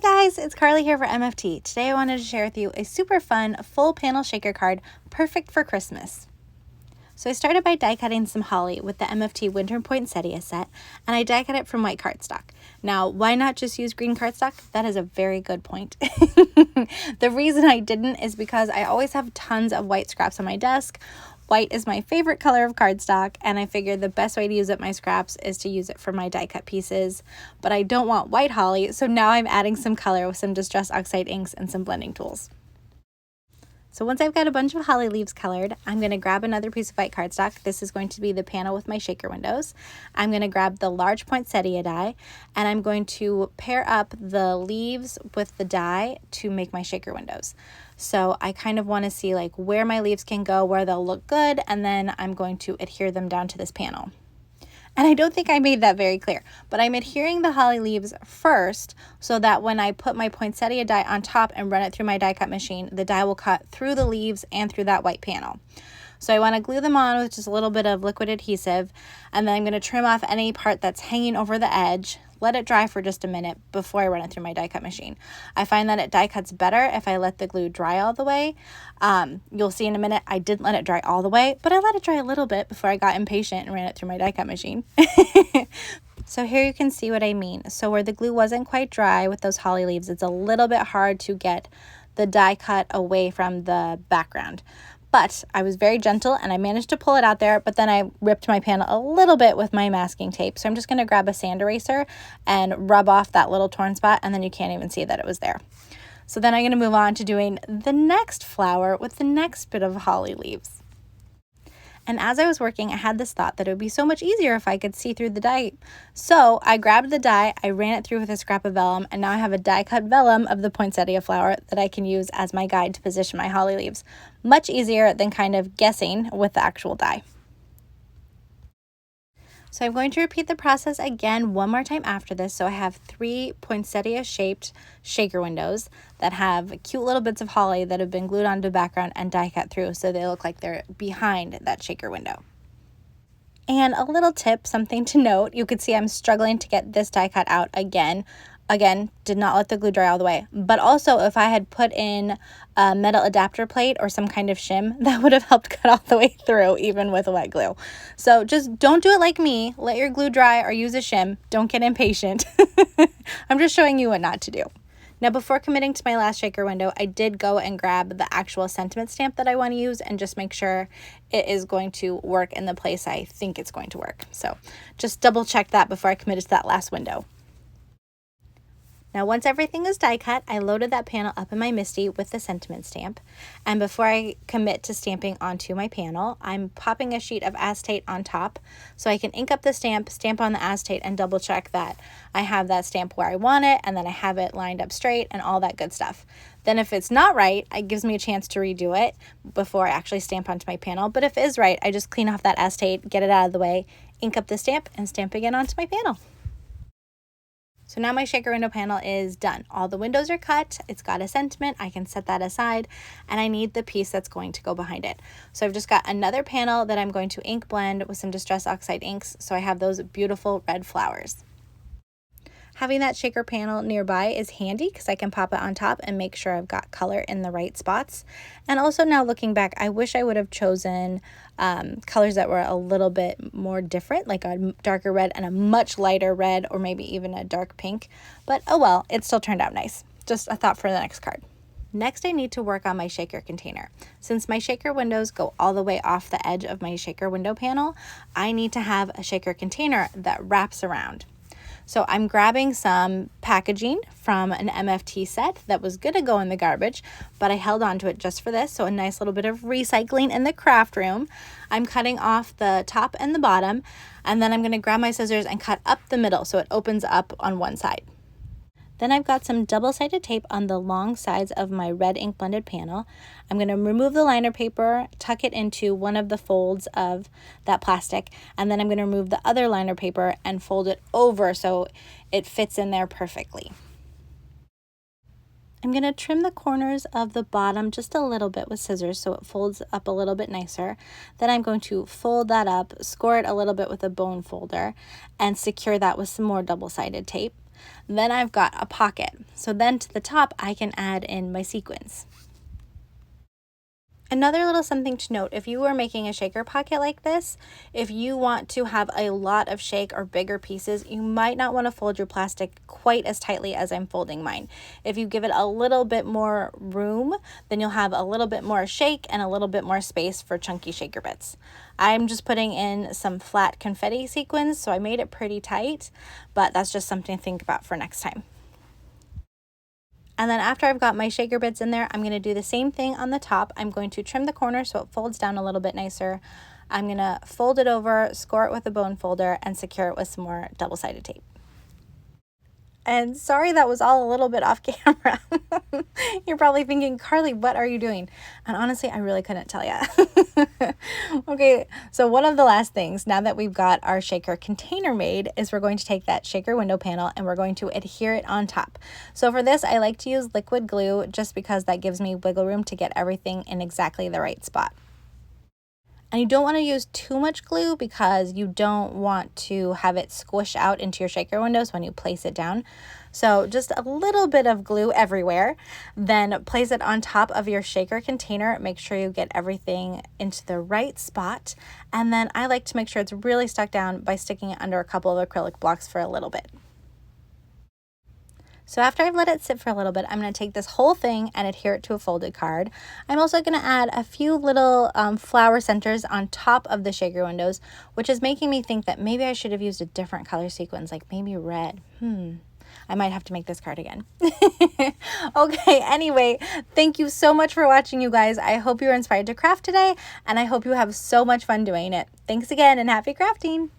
Hey guys, it's Carly here for MFT. Today I wanted to share with you a super fun full panel shaker card, perfect for Christmas. So I started by die cutting some holly with the MFT Winter Poinsettia set, and I die cut it from white cardstock. Now, why not just use green cardstock? That is a very good point. The reason I didn't is because I always have tons of white scraps on my desk. White is my favorite color of cardstock, and I figured the best way to use up my scraps is to use it for my die cut pieces. But I don't want white holly, so now I'm adding some color with some Distress Oxide inks and some blending tools. So once I've got a bunch of holly leaves colored, I'm going to grab another piece of white cardstock. This is going to be the panel with my shaker windows. I'm going to grab the large poinsettia die, and I'm going to pair up the leaves with the die to make my shaker windows. So I kind of want to see like where my leaves can go, where they'll look good, and then I'm going to adhere them down to this panel. And I don't think I made that very clear, but I'm adhering the holly leaves first so that when I put my poinsettia die on top and run it through my die cut machine, the die will cut through the leaves and through that white panel. So I want to glue them on with just a little bit of liquid adhesive, and then I'm going to trim off any part that's hanging over the edge, let it dry for just a minute before I run it through my die cut machine. I find that it die cuts better if I let the glue dry all the way. You'll see in a minute I didn't let it dry all the way, but I let it dry a little bit before I got impatient and ran it through my die cut machine. So here you can see what I mean. So where the glue wasn't quite dry with those holly leaves, it's a little bit hard to get the die cut away from the background. But I was very gentle and I managed to pull it out there, but then I ripped my panel a little bit with my masking tape. So I'm just going to grab a sand eraser and rub off that little torn spot, and then you can't even see that it was there. So then I'm going to move on to doing the next flower with the next bit of holly leaves. And as I was working, I had this thought that it would be so much easier if I could see through the die. So I grabbed the die, I ran it through with a scrap of vellum, and now I have a die cut vellum of the poinsettia flower that I can use as my guide to position my holly leaves. Much easier than kind of guessing with the actual die. So I'm going to repeat the process again one more time after this. So I have 3 poinsettia shaped shaker windows that have cute little bits of holly that have been glued onto the background and die cut through so they look like they're behind that shaker window. And a little tip, something to note, you could see I'm struggling to get this die cut out again. Again, did not let the glue dry all the way. But also, if I had put in a metal adapter plate or some kind of shim, that would have helped cut all the way through, even with wet glue. So just don't do it like me. Let your glue dry or use a shim. Don't get impatient. I'm just showing you what not to do. Now, before committing to my last shaker window, I did go and grab the actual sentiment stamp that I want to use and just make sure it is going to work in the place I think it's going to work. So just double check that before I committed to that last window. Now, once everything is die cut, I loaded that panel up in my MISTI with the sentiment stamp. And before I commit to stamping onto my panel, I'm popping a sheet of acetate on top so I can ink up the stamp on the acetate, and double check that I have that stamp where I want it and then I have it lined up straight and all that good stuff. Then if it's not right, it gives me a chance to redo it before I actually stamp onto my panel. But if it is right, I just clean off that acetate, get it out of the way, ink up the stamp, and stamp again onto my panel. So now my shaker window panel is done. All the windows are cut, it's got a sentiment, I can set that aside, and I need the piece that's going to go behind it. So I've just got another panel that I'm going to ink blend with some Distress Oxide inks, so I have those beautiful red flowers. Having that shaker panel nearby is handy because I can pop it on top and make sure I've got color in the right spots. And also now looking back, I wish I would have chosen colors that were a little bit more different, like a darker red and a much lighter red, or maybe even a dark pink. But oh well, it still turned out nice. Just a thought for the next card. Next, I need to work on my shaker container. Since my shaker windows go all the way off the edge of my shaker window panel, I need to have a shaker container that wraps around. So I'm grabbing some packaging from an MFT set that was going to go in the garbage, but I held on to it just for this. So a nice little bit of recycling in the craft room. I'm cutting off the top and the bottom, and then I'm going to grab my scissors and cut up the middle so it opens up on one side. Then I've got some double-sided tape on the long sides of my red ink blended panel. I'm going to remove the liner paper, tuck it into one of the folds of that plastic, and then I'm going to remove the other liner paper and fold it over so it fits in there perfectly. I'm going to trim the corners of the bottom just a little bit with scissors so it folds up a little bit nicer. Then I'm going to fold that up, score it a little bit with a bone folder, and secure that with some more double-sided tape. Then I've got a pocket. So then to the top, I can add in my sequins. Another little something to note, if you are making a shaker pocket like this, if you want to have a lot of shake or bigger pieces, you might not want to fold your plastic quite as tightly as I'm folding mine. If you give it a little bit more room, then you'll have a little bit more shake and a little bit more space for chunky shaker bits. I'm just putting in some flat confetti sequins, so I made it pretty tight, but that's just something to think about for next time. And then after I've got my shaker bits in there, I'm going to do the same thing on the top. I'm going to trim the corner so it folds down a little bit nicer. I'm going to fold it over, score it with a bone folder, and secure it with some more double-sided tape. And sorry that was all a little bit off camera. You're probably thinking, Carly, what are you doing? And honestly, I really couldn't tell you. Okay, so one of the last things, now that we've got our shaker container made, is we're going to take that shaker window panel and we're going to adhere it on top. So for this, I like to use liquid glue just because that gives me wiggle room to get everything in exactly the right spot. And you don't want to use too much glue because you don't want to have it squish out into your shaker windows when you place it down. So just a little bit of glue everywhere, then place it on top of your shaker container. Make sure you get everything into the right spot. And then I like to make sure it's really stuck down by sticking it under a couple of acrylic blocks for a little bit. So after I've let it sit for a little bit, I'm going to take this whole thing and adhere it to a folded card. I'm also going to add a few little flower centers on top of the shaker windows, which is making me think that maybe I should have used a different color sequence, like maybe red. I might have to make this card again. Okay, anyway, thank you so much for watching, you guys. I hope you were inspired to craft today, and I hope you have so much fun doing it. Thanks again, and happy crafting!